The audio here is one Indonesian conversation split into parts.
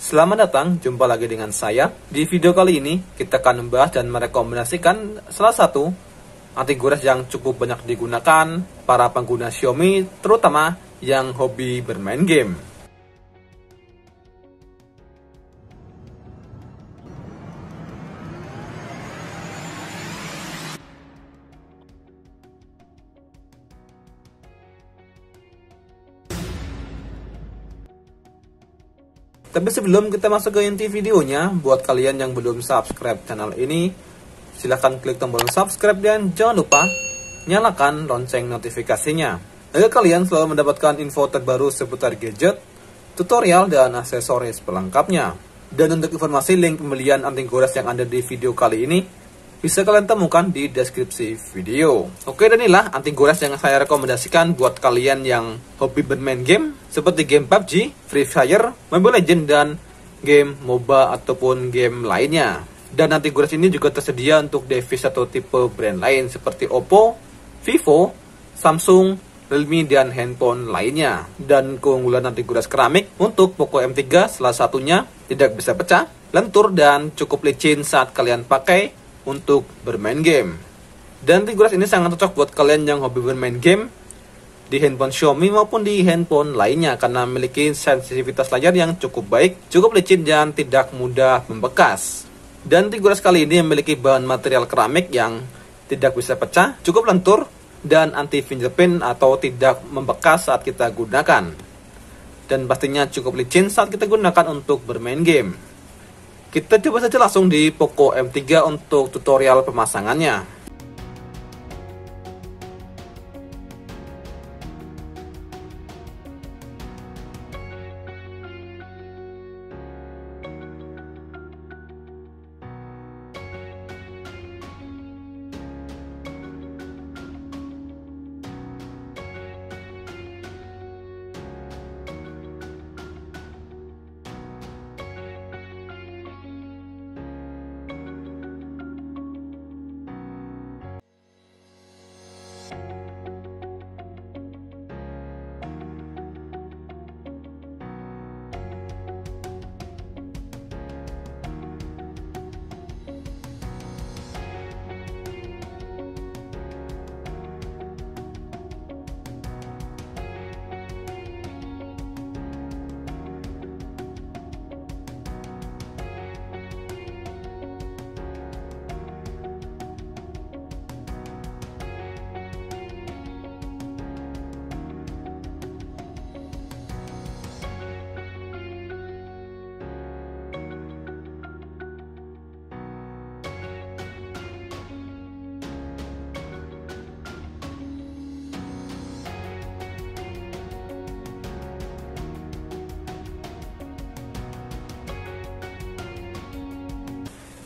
Selamat datang, jumpa lagi dengan saya. Di video kali ini, kita akan membahas dan merekomendasikan salah satu antivirus yang cukup banyak digunakan para pengguna Xiaomi, terutama yang hobi bermain game. Tapi sebelum kita masuk ke inti videonya, buat kalian yang belum subscribe channel ini, silahkan klik tombol subscribe dan jangan lupa nyalakan lonceng notifikasinya agar kalian selalu mendapatkan info terbaru seputar gadget, tutorial, dan aksesoris pelengkapnya. Dan untuk informasi link pembelian antivirus yang ada di video kali ini, bisa kalian temukan di deskripsi video. Oke, dan inilah antivirus yang saya rekomendasikan buat kalian yang hobi bermain game seperti game PUBG, Free Fire, Mobile Legends, dan game MOBA ataupun game lainnya. Dan antivirus ini juga tersedia untuk device atau tipe brand lain seperti Oppo, Vivo, Samsung, Realme, dan handphone lainnya. Dan keunggulan antivirus keramik untuk Poco M3 salah satunya tidak bisa pecah, lentur, dan cukup licin saat kalian pakai untuk bermain game. Dan antivirus ini sangat cocok buat kalian yang hobi bermain game di handphone Xiaomi maupun di handphone lainnya karena memiliki sensitivitas layar yang cukup baik, cukup licin, dan tidak mudah membekas. Dan antivirus kali ini memiliki bahan material keramik yang tidak bisa pecah, cukup lentur, dan anti fingerprint atau tidak membekas saat kita gunakan. Dan pastinya cukup licin saat kita gunakan untuk bermain game. Kita coba saja langsung di Poco M3 untuk tutorial pemasangannya.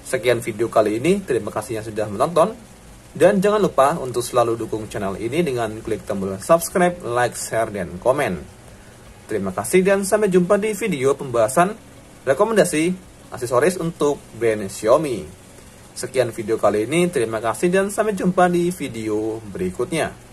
Sekian video kali ini, terima kasih yang sudah menonton. Dan jangan lupa untuk selalu dukung channel ini dengan klik tombol subscribe, like, share, dan komen. Terima kasih dan sampai jumpa di video pembahasan rekomendasi aksesoris untuk brand Xiaomi. Sekian video kali ini, terima kasih dan sampai jumpa di video berikutnya.